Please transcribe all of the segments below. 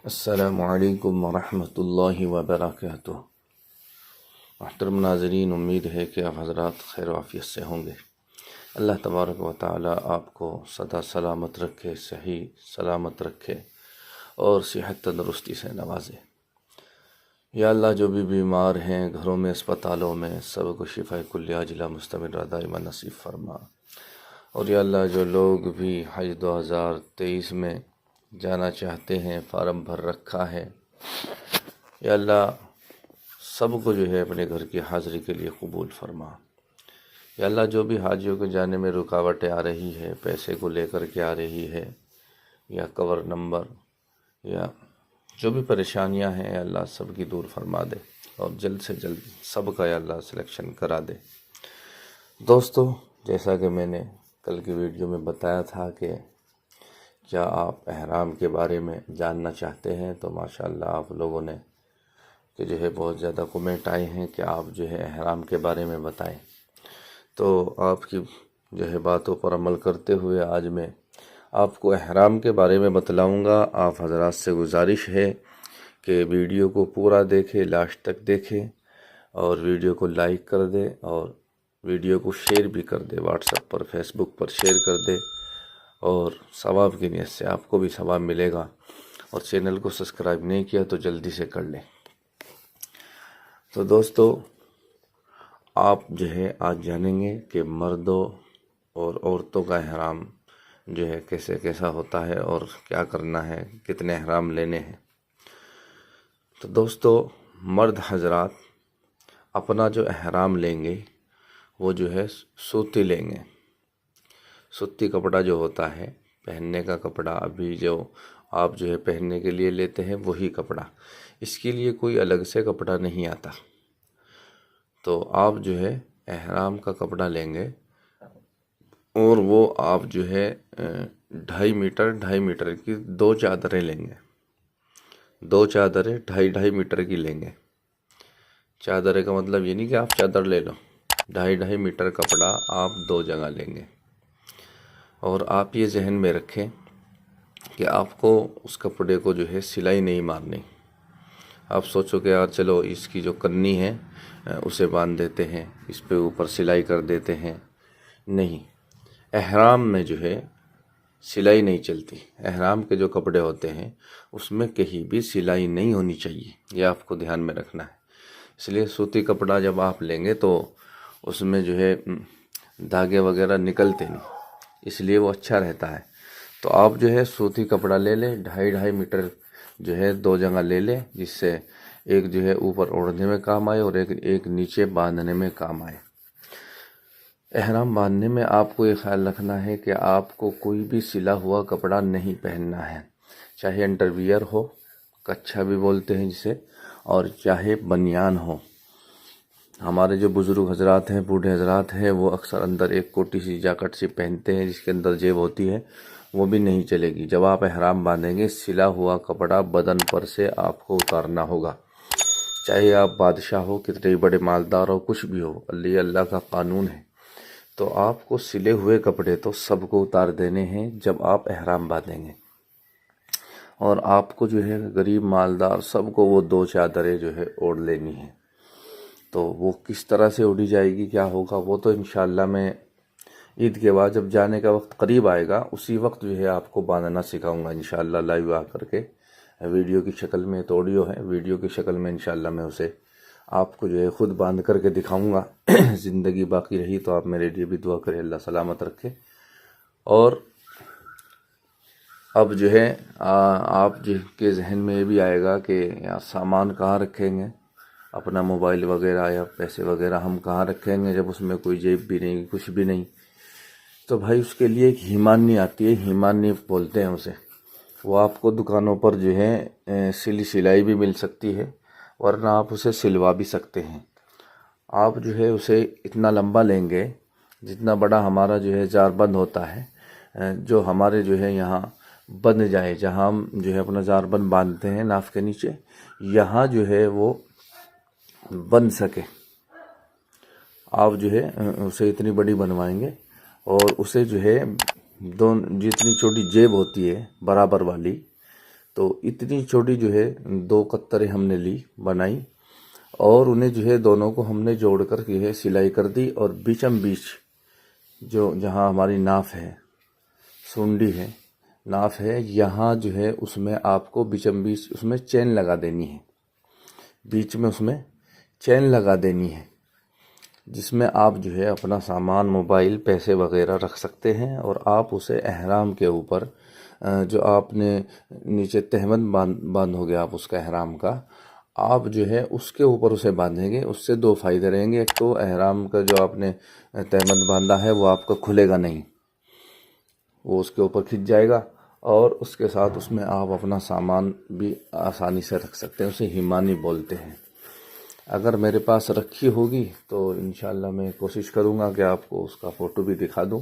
السلام علیکم ورحمۃ اللہ وبرکاتہ۔ محترم ناظرین، امید ہے کہ آپ حضرات خیر و عافیت سے ہوں گے۔ اللہ تبارک و تعالی آپ کو سدا سلامت رکھے، صحیح سلامت رکھے اور صحت تندرستی سے نوازے۔ یا اللہ، جو بھی بیمار ہیں گھروں میں، اسپتالوں میں، سب کو شفا کلیہ عاجلہ مستمرہ دائمہ نصیب فرما۔ اور یا اللہ، جو لوگ بھی حج 2023 میں جانا چاہتے ہیں، فارم بھر رکھا ہے، یا اللہ سب کو جو ہے اپنے گھر کی حاضری کے لیے قبول فرما۔ یا اللہ، جو بھی حاجیوں کے جانے میں رکاوٹیں آ رہی ہے، پیسے کو لے کر کے آ رہی ہے، یا کور نمبر، یا جو بھی پریشانیاں ہیں، یا اللہ سب کی دور فرما دے اور جلد سے جلد سب کا یا اللہ سلیکشن کرا دے۔ دوستو، جیسا کہ میں نے کل کی ویڈیو میں بتایا تھا کہ کیا آپ احرام کے بارے میں جاننا چاہتے ہیں، تو ماشاءاللہ آپ لوگوں نے کہ جو ہے بہت زیادہ کمنٹ آئے ہیں کہ آپ جو ہے احرام کے بارے میں بتائیں۔ تو آپ کی جو ہے باتوں پر عمل کرتے ہوئے آج میں آپ کو احرام کے بارے میں بتلاؤں گا۔ آپ حضرات سے گزارش ہے کہ ویڈیو کو پورا دیکھیں، لاسٹ تک دیکھیں، اور ویڈیو کو لائک کر دے اور ویڈیو کو شیئر بھی کر دے، واٹس ایپ پر، فیس بک پر شیئر کر دے، اور ثواب کی نیت سے آپ کو بھی ثواب ملے گا۔ اور چینل کو سبسکرائب نہیں کیا تو جلدی سے کر لیں۔ تو دوستو، آپ جو ہے آج جانیں گے کہ مردوں اور عورتوں کا احرام جو ہے کیسا ہوتا ہے اور کیا کرنا ہے، کتنے احرام لینے ہیں۔ تو دوستو، مرد حضرات اپنا جو احرام لیں گے وہ جو ہے سوتی لیں گے۔ سوتی کپڑا جو ہوتا ہے پہننے کا کپڑا، ابھی جو آپ جو ہے پہننے کے لیے لیتے ہیں وہی کپڑا، اس کے لیے کوئی الگ سے کپڑا نہیں آتا۔ تو آپ جو ہے احرام کا کپڑا لیں گے اور وہ آپ جو ہے 2.5 میٹر کی 2 چادریں لیں گے۔ 2 چادریں 2.5 میٹر کی لیں گے۔ چادریں کا مطلب یہ نہیں کہ آپ چادر لے لو، 2.5 میٹر کپڑا آپ 2 جگہ لیں گے۔ اور آپ یہ ذہن میں رکھیں کہ آپ کو اس کپڑے کو جو ہے سلائی نہیں مارنی۔ آپ سوچو کہ یار چلو اس کی جو کنی ہے اسے باندھ دیتے ہیں، اس پہ اوپر سلائی کر دیتے ہیں۔ نہیں، احرام میں جو ہے سلائی نہیں چلتی۔ احرام کے جو کپڑے ہوتے ہیں اس میں کہیں بھی سلائی نہیں ہونی چاہیے، یہ آپ کو دھیان میں رکھنا ہے۔ اس لیے سوتی کپڑا جب آپ لیں گے تو اس میں جو ہے دھاگے وغیرہ نکلتے نہیں، اس لیے وہ اچھا رہتا ہے۔ تو آپ جو ہے سوتی کپڑا لے لیں، 2.5 میٹر جو ہے 2 جگہ لے لیں، جس سے ایک جو ہے اوپر اوڑھنے میں کام آئے اور ایک نیچے باندھنے میں کام آئے۔ احرام باندھنے میں آپ کو یہ خیال رکھنا ہے کہ آپ کو کوئی بھی سلا ہوا کپڑا نہیں پہننا ہے، چاہے انڈر ویئر ہو، کچھا بھی بولتے ہیں جسے، اور چاہے بنیان ہو۔ ہمارے جو بزرگ حضرات ہیں، بوڑھے حضرات ہیں، وہ اکثر اندر ایک کوٹی سی جاکٹ سی پہنتے ہیں جس کے اندر جیب ہوتی ہے، وہ بھی نہیں چلے گی۔ جب آپ احرام باندھیں گے سلا ہوا کپڑا بدن پر سے آپ کو اتارنا ہوگا، چاہے آپ بادشاہ ہو، کتنے بڑے مالدار ہو، کچھ بھی ہو، اللہ کا قانون ہے۔ تو آپ کو سلے ہوئے کپڑے تو سب کو اتار دینے ہیں جب آپ احرام باندھیں گے، اور آپ کو جو ہے غریب مالدار سب کو وہ 2 چادریں جو ہے اوڑھ لینی ہیں۔ تو وہ کس طرح سے اوڑھی جائے گی، کیا ہوگا، وہ تو انشاءاللہ میں عید کے بعد جب جانے کا وقت قریب آئے گا اسی وقت جو ہے آپ کو باندھنا سکھاؤں گا انشاءاللہ، لائیو آ کر کے۔ ویڈیو کی شکل میں تو آڈیو ہے، ویڈیو کی شکل میں انشاءاللہ میں اسے آپ کو جو ہے خود باندھ کر کے دکھاؤں گا۔ زندگی باقی رہی تو آپ میرے لیے بھی دعا کریں، اللہ سلامت رکھے۔ اور اب جو ہے آپ کے ذہن میں یہ بھی آئے گا کہ یار سامان کہاں رکھیں گے، اپنا موبائل وغیرہ یا پیسے وغیرہ ہم کہاں رکھیں گے جب اس میں کوئی جیب بھی نہیں، کچھ بھی نہیں۔ تو بھائی اس کے لیے ایک ہیمانی آتی ہے، ہیمانی بولتے ہیں اسے، وہ آپ کو دکانوں پر جو ہے سلائی بھی مل سکتی ہے، ورنہ آپ اسے سلوا بھی سکتے ہیں۔ آپ جو ہے اسے اتنا لمبا لیں گے جتنا بڑا ہمارا جو ہے زار بند ہوتا ہے، جو ہمارے جو ہے یہاں بند جائے، جہاں ہم جو ہے اپنا زار بند باندھتے ہیں ناف کے نیچے، یہاں جو ہے وہ بن سکے۔ آپ جو ہے اسے اتنی بڑی بنوائیں گے، اور اسے جو ہے جتنی چھوٹی جیب ہوتی ہے برابر والی، تو اتنی چھوٹی جو ہے 2 قطریں ہم نے لی بنائی، اور انہیں جو ہے دونوں کو ہم نے جوڑ کر جو ہے سلائی کر دی، اور بیچم بیچ جو جہاں ہماری ناف ہے، سونڈی ہے، ناف ہے، یہاں جو ہے اس میں آپ کو بیچم بیچ اس میں چین لگا دینی ہے، بیچ میں اس میں چین لگا دینی ہے، جس میں آپ جو ہے اپنا سامان، موبائل، پیسے وغیرہ رکھ سکتے ہیں، اور آپ اسے احرام کے اوپر جو آپ نے نیچے تہمت باندھو گے آپ اس کا احرام کا، آپ جو ہے اس کے اوپر اسے باندھیں گے۔ اس سے 2 فائدے رہیں گے، ایک تو احرام کا جو آپ نے تہمت باندھا ہے وہ آپ کا کھلے گا نہیں، وہ اس کے اوپر کھنچ جائے گا، اور اس کے ساتھ اس میں آپ اپنا سامان بھی آسانی سے رکھ سکتے ہیں، اسے ہیمانی بولتے ہیں۔ اگر میرے پاس رکھی ہوگی تو انشاءاللہ میں کوشش کروں گا کہ آپ کو اس کا فوٹو بھی دکھا دوں،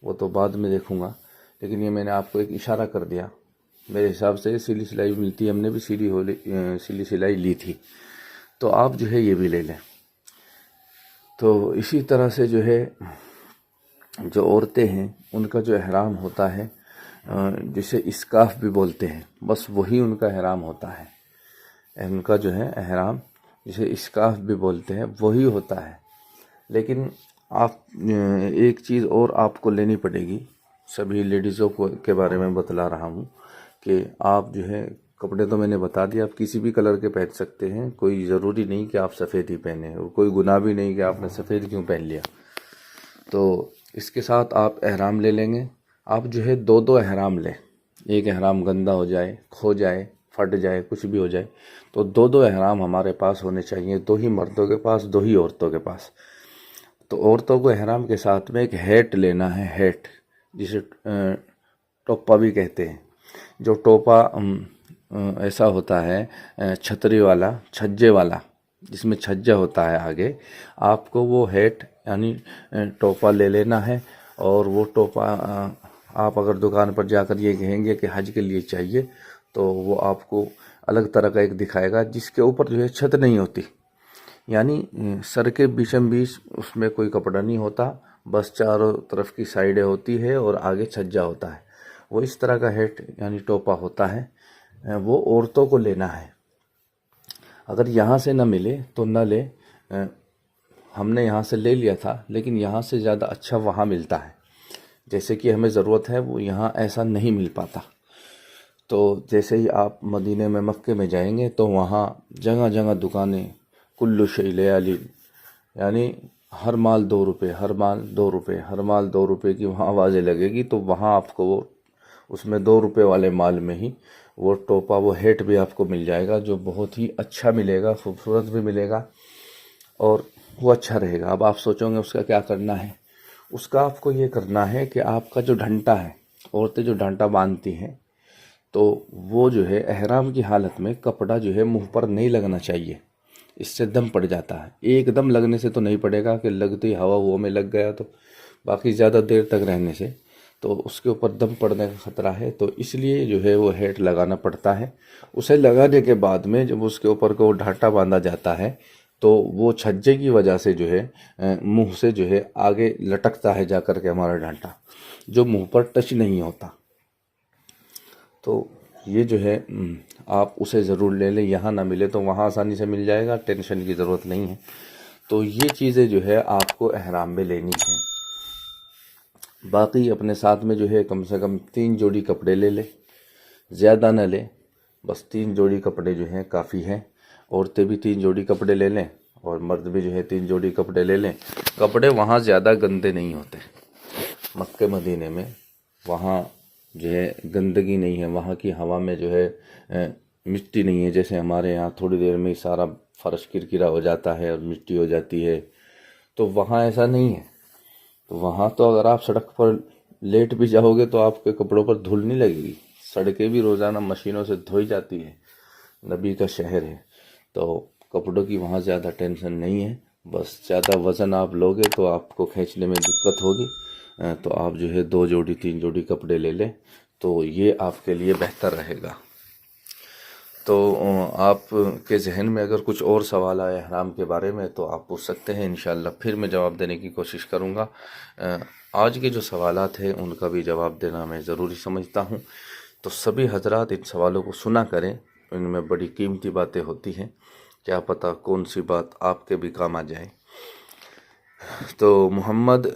وہ تو بعد میں دیکھوں گا، لیکن یہ میں نے آپ کو ایک اشارہ کر دیا۔ میرے حساب سے سلی سلائی ملتی ہے، ہم نے بھی سلی سلائی لی تھی، تو آپ جو ہے یہ بھی لے لیں۔ تو اسی طرح سے جو ہے جو عورتیں ہیں ان کا جو احرام ہوتا ہے جسے اسکاف بھی بولتے ہیں، بس وہی ان کا احرام ہوتا ہے، ان کا جو ہے احرام جسے اسکاف بھی بولتے ہیں وہی ہوتا ہے۔ لیکن آپ ایک چیز اور آپ کو لینی پڑے گی، سبھی لیڈیزوں کو کے بارے میں بتلا رہا ہوں کہ آپ جو ہے کپڑے تو میں نے بتا دیا، آپ کسی بھی کلر کے پہن سکتے ہیں، کوئی ضروری نہیں کہ آپ سفید ہی پہنیں، اور کوئی گناہ بھی نہیں کہ آپ نے سفید کیوں پہن لیا۔ تو اس کے ساتھ آپ احرام لے لیں گے، آپ جو ہے 2 احرام لیں، ایک احرام گندا ہو جائے، کھو جائے، پھٹ جائے، کچھ بھی ہو جائے، تو 2 احرام ہمارے پاس ہونے چاہیے، 2 ہی مردوں کے پاس، 2 ہی عورتوں کے پاس۔ تو عورتوں کو احرام کے ساتھ میں ایک ہیٹ لینا ہے، ہیٹ جسے ٹوپا بھی کہتے ہیں، جو ٹوپا ایسا ہوتا ہے چھتری والا، چھجے والا، جس میں چھجا ہوتا ہے آگے، آپ کو وہ ہیٹ یعنی ٹوپا لے لینا ہے، اور وہ ٹوپا آپ اگر دکان پر جا کر یہ کہیں گے کہ حج کے لیے چاہیے تو وہ آپ کو الگ طرح کا ایک دکھائے گا، جس کے اوپر جو ہے چھت نہیں ہوتی، یعنی سر کے بیچم بیچ اس میں کوئی کپڑا نہیں ہوتا، بس چاروں طرف کی سائیڈیں ہوتی ہے اور آگے چھجا ہوتا ہے، وہ اس طرح کا ہیٹ یعنی ٹوپا ہوتا ہے، وہ عورتوں کو لینا ہے۔ اگر یہاں سے نہ ملے تو نہ لے، ہم نے یہاں سے لے لیا تھا لیکن یہاں سے زیادہ اچھا وہاں ملتا ہے، جیسے کہ ہمیں ضرورت ہے وہ یہاں ایسا نہیں مل پاتا۔ تو جیسے ہی آپ مدینے میں، مکے میں جائیں گے تو وہاں جگہ جگہ دکانیں، کلو شیء لیالی، یعنی ہر مال 2 روپے، ہر مال 2 روپے، ہر مال 2 روپے کی وہاں آوازیں لگے گی، تو وہاں آپ کو وہ اس میں 2 روپے والے مال میں ہی وہ ٹوپا، وہ ہیٹ بھی آپ کو مل جائے گا، جو بہت ہی اچھا ملے گا، خوبصورت بھی ملے گا، اور وہ اچھا رہے گا۔ اب آپ سوچیں گے اس کا کیا کرنا ہے؟ اس کا آپ کو یہ کرنا ہے کہ آپ کا جو ڈھنٹا ہے، عورتیں جو ڈھنٹا باندھتی ہیں، تو وہ جو ہے احرام کی حالت میں کپڑا جو ہے منہ پر نہیں لگنا چاہیے، اس سے دم پڑ جاتا ہے۔ ایک دم لگنے سے تو نہیں پڑے گا کہ لگتی ہوا وہ میں لگ گیا، تو باقی زیادہ دیر تک رہنے سے تو اس کے اوپر دم پڑنے کا خطرہ ہے، تو اس لیے جو ہے وہ ہیٹ لگانا پڑتا ہے۔ اسے لگانے کے بعد میں جب اس کے اوپر کو ڈھانٹا باندھا جاتا ہے تو وہ چھجے کی وجہ سے جو ہے منہ سے جو ہے آگے لٹکتا ہے جا کر کے ہمارا ڈھانٹا، جو منہ پر ٹچ نہیں ہوتا۔ تو یہ جو ہے آپ اسے ضرور لے لیں، یہاں نہ ملے تو وہاں آسانی سے مل جائے گا، ٹینشن کی ضرورت نہیں ہے۔ تو یہ چیزیں جو ہے آپ کو احرام میں لینی ہیں۔ باقی اپنے ساتھ میں جو ہے کم سے کم 3 جوڑی کپڑے لے لیں، زیادہ نہ لیں، بس 3 جوڑی کپڑے جو ہیں کافی ہیں۔ عورتیں بھی 3 جوڑی کپڑے لے لیں، اور مرد بھی جو ہے 3 جوڑی کپڑے لے لیں۔ کپڑے وہاں زیادہ گندے نہیں ہوتے، مکہ مدینے میں وہاں جو ہے گندگی نہیں ہے، وہاں کی ہوا میں جو ہے مٹی نہیں ہے، جیسے ہمارے یہاں تھوڑی دیر میں سارا فرش کرکرا ہو جاتا ہے اور مٹی ہو جاتی ہے، تو وہاں ایسا نہیں ہے۔ تو وہاں تو اگر آپ سڑک پر لیٹ بھی جاؤ گے تو آپ کے کپڑوں پر دھول نہیں لگے گی، سڑکیں بھی روزانہ مشینوں سے دھوئی جاتی ہیں، نبی کا شہر ہے، تو کپڑوں کی وہاں زیادہ ٹینشن نہیں ہے۔ بس زیادہ وزن آپ لوگے تو آپ کو کھینچنے میں دقت ہوگی، تو آپ جو ہے 2 جوڑی 3 جوڑی کپڑے لے لیں، تو یہ آپ کے لیے بہتر رہے گا۔ تو آپ کے ذہن میں اگر کچھ اور سوال آئے احرام کے بارے میں تو آپ پوچھ سکتے ہیں، انشاءاللہ پھر میں جواب دینے کی کوشش کروں گا۔ آج کے جو سوالات ہیں ان کا بھی جواب دینا میں ضروری سمجھتا ہوں، تو سبھی حضرات ان سوالوں کو سنا کریں، ان میں بڑی قیمتی باتیں ہوتی ہیں، کیا پتہ کون سی بات آپ کے بھی کام آ جائے۔ تو محمد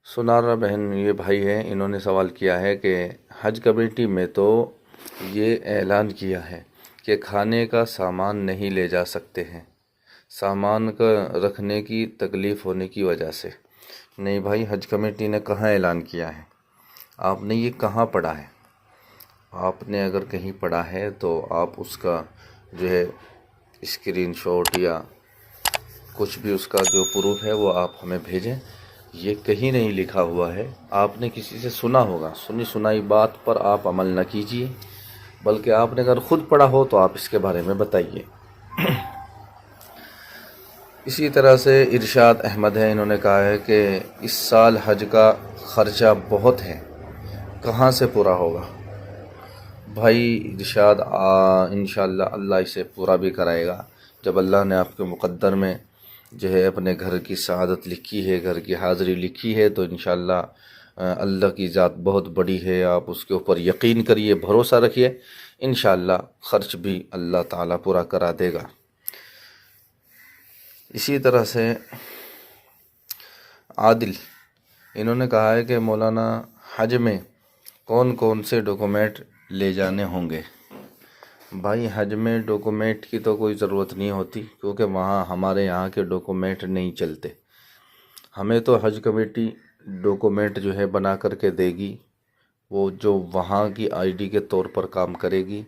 سنارا بہن یہ بھائی ہیں، انہوں نے سوال کیا ہے کہ حج کمیٹی میں تو یہ اعلان کیا ہے کہ کھانے کا سامان نہیں لے جا سکتے ہیں، سامان کا رکھنے کی تکلیف ہونے کی وجہ سے۔ نہیں بھائی، حج کمیٹی نے کہاں اعلان کیا ہے؟ آپ نے یہ کہاں پڑھا ہے؟ آپ نے اگر کہیں پڑھا ہے تو آپ اس کا جو ہے اسکرین شاٹ یا کچھ بھی اس کا جو پروف ہے وہ آپ ہمیں بھیجیں۔ یہ کہیں نہیں لکھا ہوا ہے، آپ نے کسی سے سنا ہوگا، سنی سنائی بات پر آپ عمل نہ کیجیے، بلکہ آپ نے اگر خود پڑھا ہو تو آپ اس کے بارے میں بتائیے۔ اسی طرح سے ارشاد احمد ہے، انہوں نے کہا ہے کہ اس سال حج کا خرچہ بہت ہے، کہاں سے پورا ہوگا؟ بھائی ارشاد انشاءاللہ اللہ اسے پورا بھی کرائے گا۔ جب اللہ نے آپ کے مقدر میں جو ہے اپنے گھر کی سعادت لکھی ہے، گھر کی حاضری لکھی ہے، تو انشاءاللہ اللہ کی ذات بہت بڑی ہے، آپ اس کے اوپر یقین کریے، بھروسہ رکھیے، انشاءاللہ خرچ بھی اللہ تعالیٰ پورا کرا دے گا۔ اسی طرح سے عادل، انہوں نے کہا ہے کہ مولانا حج میں کون کون سے ڈاکومنٹ لے جانے ہوں گے؟ بھائی حج میں ڈاکومنٹ کی تو کوئی ضرورت نہیں ہوتی، کیونکہ وہاں ہمارے یہاں کے ڈاکومنٹ نہیں چلتے۔ ہمیں تو حج کمیٹی ڈاکومنٹ جو ہے بنا کر کے دے گی، وہ جو وہاں کی آئی ڈی کے طور پر کام کرے گی۔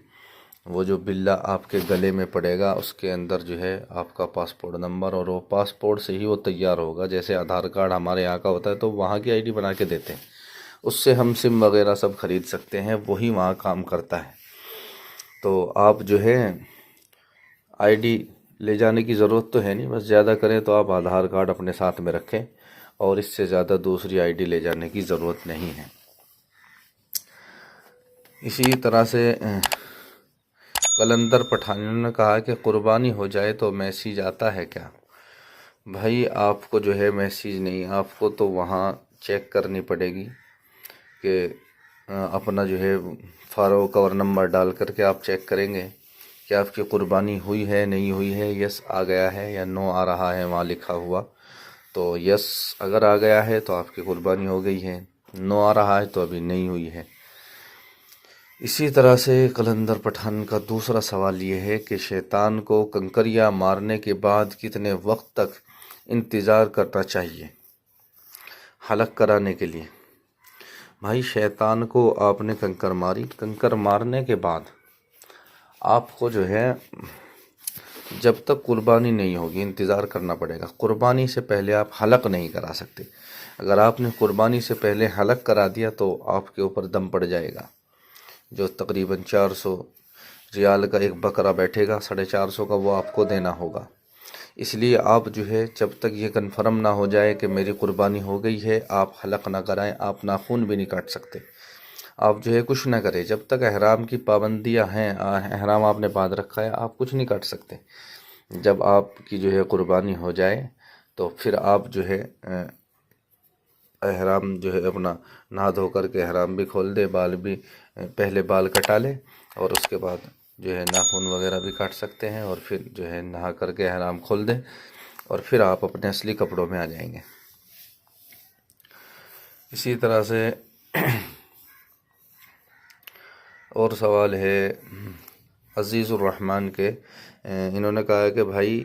وہ جو بلہ آپ کے گلے میں پڑے گا، اس کے اندر جو ہے آپ کا پاسپورٹ نمبر، اور وہ پاسپورٹ سے ہی وہ تیار ہوگا۔ جیسے آدھار کارڈ ہمارے یہاں کا ہوتا ہے تو وہاں کی آئی ڈی بنا کے دیتے ہیں، اس سے ہم سم وغیرہ سب خرید سکتے ہیں، وہی وہاں کام کرتا ہے۔ تو آپ جو ہے آئی ڈی لے جانے کی ضرورت تو ہے نہیں، بس زیادہ کریں تو آپ آدھار کارڈ اپنے ساتھ میں رکھیں، اور اس سے زیادہ دوسری آئی ڈی لے جانے کی ضرورت نہیں ہے۔ اسی طرح سے قلندر پٹھانیوں نے کہا کہ قربانی ہو جائے تو میسیج آتا ہے کیا؟ بھائی آپ کو جو ہے میسیج نہیں، آپ کو تو وہاں چیک کرنی پڑے گی کہ اپنا جو ہے فارو کور نمبر ڈال کر کے آپ چیک کریں گے کہ آپ کی قربانی ہوئی ہے نہیں ہوئی ہے، یس آ گیا ہے یا نو آ رہا ہے وہاں لکھا ہوا۔ تو یس اگر آ گیا ہے تو آپ کی قربانی ہو گئی ہے، نو آ رہا ہے تو ابھی نہیں ہوئی ہے۔ اسی طرح سے قلندر پٹھان کا دوسرا سوال یہ ہے کہ شیطان کو کنکریاں مارنے کے بعد کتنے وقت تک انتظار کرنا چاہیے حلق کرانے کے لیے؟ بھائی شیطان کو آپ نے کنکر ماری، کنکر مارنے کے بعد آپ کو جو ہے جب تک قربانی نہیں ہوگی انتظار کرنا پڑے گا۔ قربانی سے پہلے آپ حلق نہیں کرا سکتے۔ اگر آپ نے قربانی سے پہلے حلق کرا دیا تو آپ کے اوپر دم پڑ جائے گا، جو تقریباً 400 ریال کا ایک بکرا بیٹھے گا، 450 کا وہ آپ کو دینا ہوگا۔ اس لیے آپ جو ہے جب تک یہ کنفرم نہ ہو جائے کہ میری قربانی ہو گئی ہے، آپ حلق نہ کرائیں، آپ ناخن بھی نہیں کاٹ سکتے، آپ جو ہے کچھ نہ کریں۔ جب تک احرام کی پابندیاں ہیں، احرام آپ نے باندھ رکھا ہے، آپ کچھ نہیں کاٹ سکتے۔ جب آپ کی جو ہے قربانی ہو جائے تو پھر آپ جو ہے احرام جو ہے اپنا نہا دھو کر کے احرام بھی کھول دے، بال بھی پہلے بال کٹا لے، اور اس کے بعد جو ہے ناخن وغیرہ بھی کاٹ سکتے ہیں، اور پھر جو ہے نہا کر کے احرام کھول دیں، اور پھر آپ اپنے اصلی کپڑوں میں آ جائیں گے۔ اسی طرح سے اور سوال ہے عزیز الرحمن کے، انہوں نے کہا ہے کہ بھائی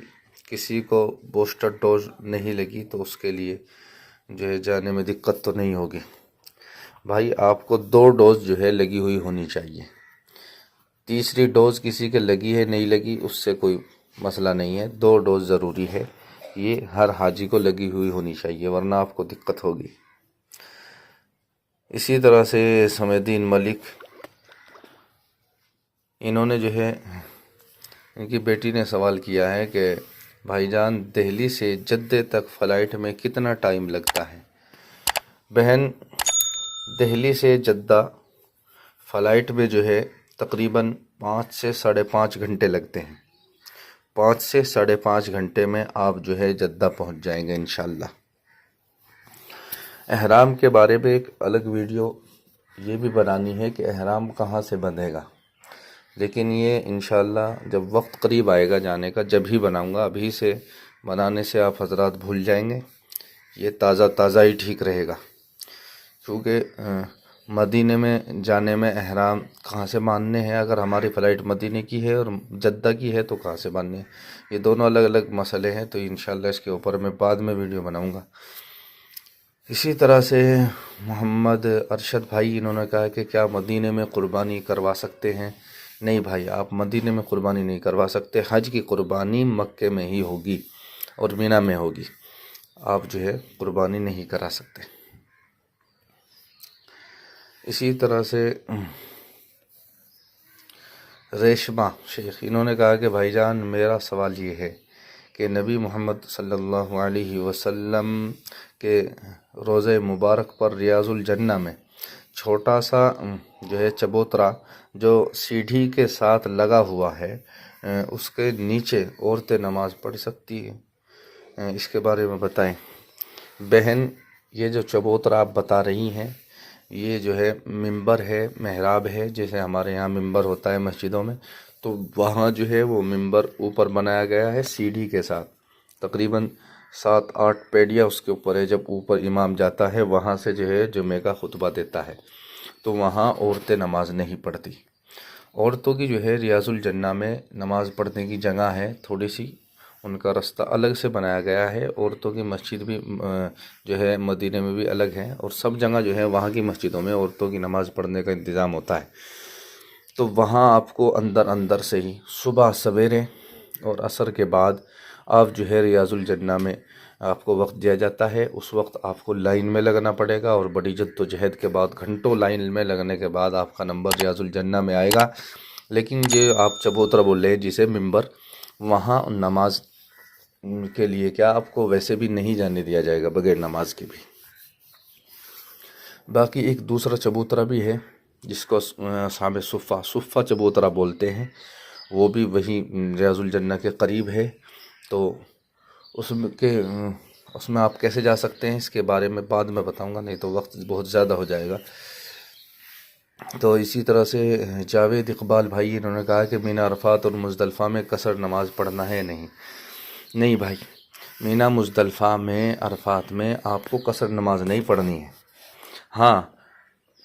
کسی کو بوسٹر ڈوز نہیں لگی تو اس کے لیے جو ہے جانے میں دقت تو نہیں ہوگی؟ بھائی آپ کو 2 ڈوز جو ہے لگی ہوئی ہونی چاہیے، تیسری ڈوز کسی کے لگی ہے نہیں لگی اس سے کوئی مسئلہ نہیں ہے، 2 ڈوز ضروری ہے، یہ ہر حاجی کو لگی ہوئی ہونی چاہیے، ورنہ آپ کو دقت ہوگی۔ اسی طرح سے سمیدین ملک، انہوں نے جو ہے ان کی بیٹی نے سوال کیا ہے کہ بھائی جان دہلی سے جدہ تک فلائٹ میں کتنا ٹائم لگتا ہے؟ بہن دہلی سے جدہ فلائٹ میں جو ہے تقریباً 5 سے 5.5 گھنٹے لگتے ہیں، 5 سے 5.5 گھنٹے میں آپ جو ہے جدہ پہنچ جائیں گے انشاءاللہ۔ احرام کے بارے میں ایک الگ ویڈیو یہ بھی بنانی ہے کہ احرام کہاں سے بندھے گا، لیکن یہ انشاءاللہ جب وقت قریب آئے گا جانے کا جب ہی بناؤں گا، ابھی سے بنانے سے آپ حضرات بھول جائیں گے، یہ تازہ تازہ ہی ٹھیک رہے گا، کیونکہ مدینے میں جانے میں احرام کہاں سے باندھنے ہیں، اگر ہماری فلائٹ مدینے کی ہے اور جدہ کی ہے تو کہاں سے باندھنے ہیں، یہ دونوں الگ الگ مسئلے ہیں، تو انشاءاللہ اس کے اوپر میں بعد میں ویڈیو بناؤں گا۔ اسی طرح سے محمد ارشد بھائی انہوں نے کہا کہ کیا مدینے میں قربانی کروا سکتے ہیں؟ نہیں بھائی، آپ مدینے میں قربانی نہیں کروا سکتے، حج کی قربانی مکے میں ہی ہوگی اور مینا میں ہوگی، آپ جو ہے قربانی نہیں کرا سکتے۔ اسی طرح سے ریشمہ شیخ انہوں نے کہا کہ بھائی جان میرا سوال یہ ہے کہ نبی محمد صلی اللہ علیہ وسلم کے روضہ مبارک پر ریاض الجنہ میں چھوٹا سا جو ہے چبوترا جو سیڑھی کے ساتھ لگا ہوا ہے، اس کے نیچے عورتیں نماز پڑھ سکتی ہیں، اس کے بارے میں بتائیں۔ بہن، یہ جو چبوترا آپ بتا رہی ہیں یہ جو ہے ممبر ہے، محراب ہے، جیسے ہمارے یہاں ممبر ہوتا ہے مسجدوں میں، تو وہاں جو ہے وہ ممبر اوپر بنایا گیا ہے سیڑھی کے ساتھ، تقریباً 7-8 پیڑیاں اس کے اوپر ہے، جب اوپر امام جاتا ہے وہاں سے جو ہے جمعہ کا خطبہ دیتا ہے، تو وہاں عورتیں نماز نہیں پڑھتی۔ عورتوں کی جو ہے ریاض الجنہ میں نماز پڑھنے کی جگہ ہے، تھوڑی سی ان کا رستہ الگ سے بنایا گیا ہے، عورتوں کی مسجد بھی جو ہے مدینے میں بھی الگ ہے، اور سب جگہ جو ہے وہاں کی مسجدوں میں عورتوں کی نماز پڑھنے کا انتظام ہوتا ہے، تو وہاں آپ کو اندر سے ہی صبح سویرے اور عصر کے بعد آپ جو ہے ریاض الجنہ میں آپ کو وقت دیا جاتا ہے، اس وقت آپ کو لائن میں لگنا پڑے گا، اور بڑی جد و جہد کے بعد گھنٹوں لائن میں لگنے کے بعد آپ کا نمبر ریاض الجنہ میں آئے گا۔ لیکن جو آپ چبوترا بول رہے ہیں جسے ممبر، وہاں نماز کے لیے کیا آپ کو ویسے بھی نہیں جانے دیا جائے گا بغیر نماز کے بھی۔ باقی ایک دوسرا چبوترا بھی ہے جس کو اصحاب صفہ چبوترا بولتے ہیں، وہ بھی وہی ریاض الجنہ کے قریب ہے، تو اس میں آپ کیسے جا سکتے ہیں اس کے بارے میں بعد میں بتاؤں گا، نہیں تو وقت بہت زیادہ ہو جائے گا۔ تو اسی طرح سے جاوید اقبال بھائی انہوں نے کہا کہ مینا عرفات اور مزدلفہ میں قصر نماز پڑھنا ہے نہیں بھائی، مینا مزدلفہ میں عرفات میں آپ کو قصر نماز نہیں پڑھنی ہے، ہاں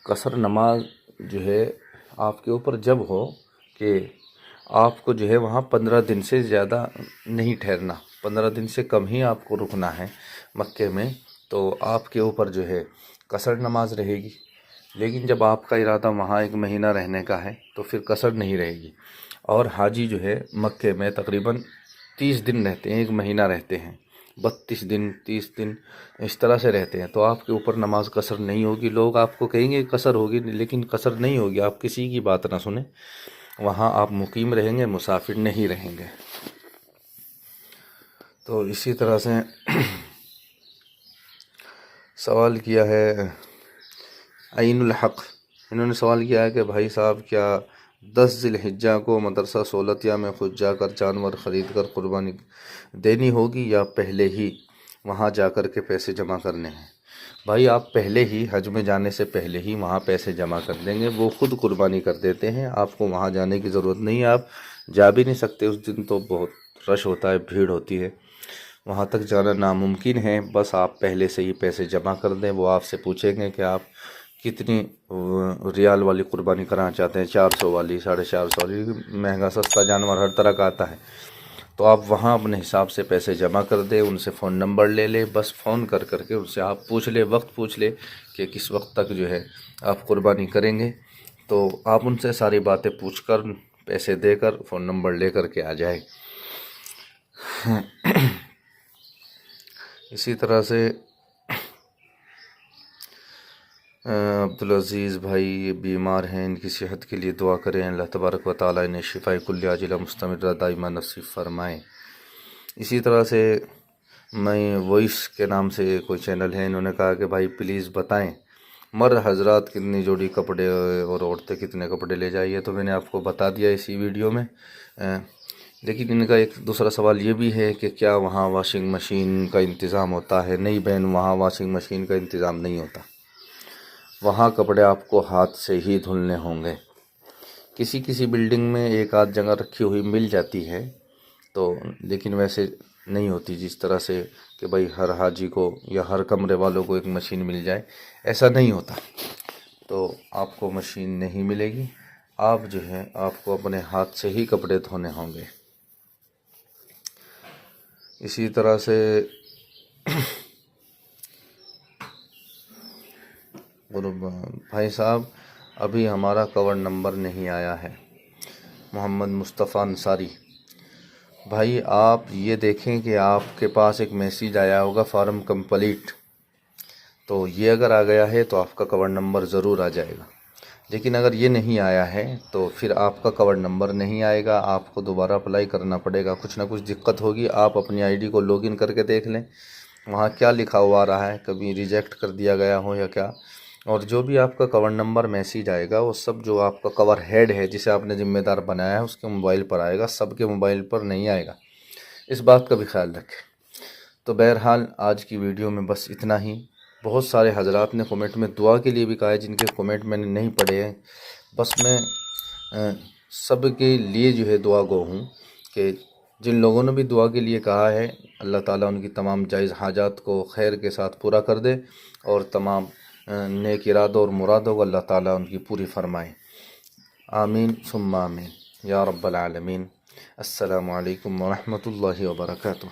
قصر نماز جو ہے آپ کے اوپر جب ہو کہ آپ کو جو ہے وہاں 15 دن سے زیادہ نہیں ٹھہرنا، 15 دن سے کم ہی آپ کو رکنا ہے مکے میں، تو آپ کے اوپر جو ہے قصر نماز رہے گی۔ لیکن جب آپ کا ارادہ وہاں 1 مہینہ رہنے کا ہے تو پھر قصر نہیں رہے گی، اور حاجی جو ہے مکے میں تقریباً 30 دن رہتے ہیں، 1 مہینہ رہتے ہیں، 32 دن 30 دن اس طرح سے رہتے ہیں، تو آپ کے اوپر نماز قصر نہیں ہوگی۔ لوگ آپ کو کہیں گے قصر ہوگی، لیکن قصر نہیں ہوگی، آپ کسی کی بات نہ سنیں، وہاں آپ مقیم رہیں گے، مسافر نہیں رہیں گے۔ تو اسی طرح سے سوال کیا ہے عین الحق، انہوں نے سوال کیا ہے کہ بھائی صاحب کیا 10 ذی الحجہ کو مدرسہ سولتیہ میں خود جا کر جانور خرید کر قربانی دینی ہوگی یا پہلے ہی وہاں جا کر کے پیسے جمع کرنے ہیں؟ بھائی آپ پہلے ہی حج میں جانے سے پہلے ہی وہاں پیسے جمع کر دیں گے، وہ خود قربانی کر دیتے ہیں، آپ کو وہاں جانے کی ضرورت نہیں ہے، آپ جا بھی نہیں سکتے، اس دن تو بہت رش ہوتا ہے، بھیڑ ہوتی ہے، وہاں تک جانا ناممکن ہے، بس آپ پہلے سے ہی پیسے جمع کر دیں، وہ آپ سے پوچھیں گے کہ آپ کتنی ریال والی قربانی کرانا چاہتے ہیں، 400 والی، 450 والی، مہنگا سستا جانور ہر طرح کا آتا ہے، تو آپ وہاں اپنے حساب سے پیسے جمع کر دیں، ان سے فون نمبر لے لیں، بس فون کر کے ان سے آپ پوچھ لیں، وقت پوچھ لیں کہ کس وقت تک جو ہے آپ قربانی کریں گے، تو آپ ان سے ساری باتیں پوچھ کر پیسے دے کر فون نمبر لے کر کے آ جائیں۔ اسی طرح سے عبدالعزیز بھائی یہ بیمار ہیں، ان کی صحت کے لیے دعا کریں، اللہ تبارک و تعالیٰ انہیں شفاء کل عاجلہ مستمرہ دائمہ نصیب فرمائیں۔ اسی طرح سے میں وائس کے نام سے کوئی چینل ہے، انہوں نے کہا کہ بھائی پلیز بتائیں مرد حضرات کتنی جوڑی کپڑے اور عورتیں کتنے کپڑے لے جائیے، تو میں نے آپ کو بتا دیا اسی ویڈیو میں۔ لیکن ان کا ایک دوسرا سوال یہ بھی ہے کہ کیا وہاں واشنگ مشین کا انتظام ہوتا ہے؟ نہیں بہن، وہاں واشنگ مشین کا انتظام نہیں ہوتا، وہاں کپڑے آپ کو ہاتھ سے ہی دھلنے ہوں گے۔ کسی کسی بلڈنگ میں ایک آدھ جگہ رکھی ہوئی مل جاتی ہے تو، لیکن ویسے نہیں ہوتی جس طرح سے کہ بھائی ہر حاجی کو یا ہر کمرے والوں کو ایک مشین مل جائے، ایسا نہیں ہوتا۔ تو آپ کو مشین نہیں ملے گی، آپ جو ہے آپ کو اپنے ہاتھ سے ہی کپڑے دھونے ہوں گے۔ اسی طرح سے بھائی صاحب ابھی ہمارا کور نمبر نہیں آیا ہے، محمد مصطفیٰ انصاری۔ بھائی آپ یہ دیکھیں کہ آپ کے پاس ایک میسیج آیا ہوگا فارم کمپلیٹ، تو یہ اگر آ گیا ہے تو آپ کا کور نمبر ضرور آ جائے گا، لیکن اگر یہ نہیں آیا ہے تو پھر آپ کا کور نمبر نہیں آئے گا، آپ کو دوبارہ اپلائی کرنا پڑے گا، کچھ نہ کچھ دقت ہوگی۔ آپ اپنی آئی ڈی کو لاگ ان کر کے دیکھ لیں وہاں کیا لکھا ہوا آ رہا ہے، کبھی ریجیکٹ کر دیا گیا ہو یا کیا۔ اور جو بھی آپ کا کور نمبر میسیج آئے گا وہ سب جو آپ کا کور ہیڈ ہے جسے آپ نے ذمہ دار بنایا ہے اس کے موبائل پر آئے گا، سب کے موبائل پر نہیں آئے گا، اس بات کا بھی خیال رکھیں۔ تو بہرحال آج کی ویڈیو میں بس اتنا ہی۔ بہت سارے حضرات نے کمنٹ میں دعا کے لیے بھی کہا ہے، جن کے کمنٹ میں نے نہیں پڑھے ہیں، بس میں سب کے لیے جو ہے دعا گو ہوں کہ جن لوگوں نے بھی دعا کے لیے کہا ہے اللہ تعالیٰ ان کی تمام جائز حاجات کو خیر کے ساتھ پورا کر دے، اور تمام نیک ارادوں اور مرادوں کو اللہ تعالیٰ ان کی پوری فرمائے۔ آمین ثم آمین یا رب العالمین۔ السلام علیکم ورحمۃ اللہ وبرکاتہ۔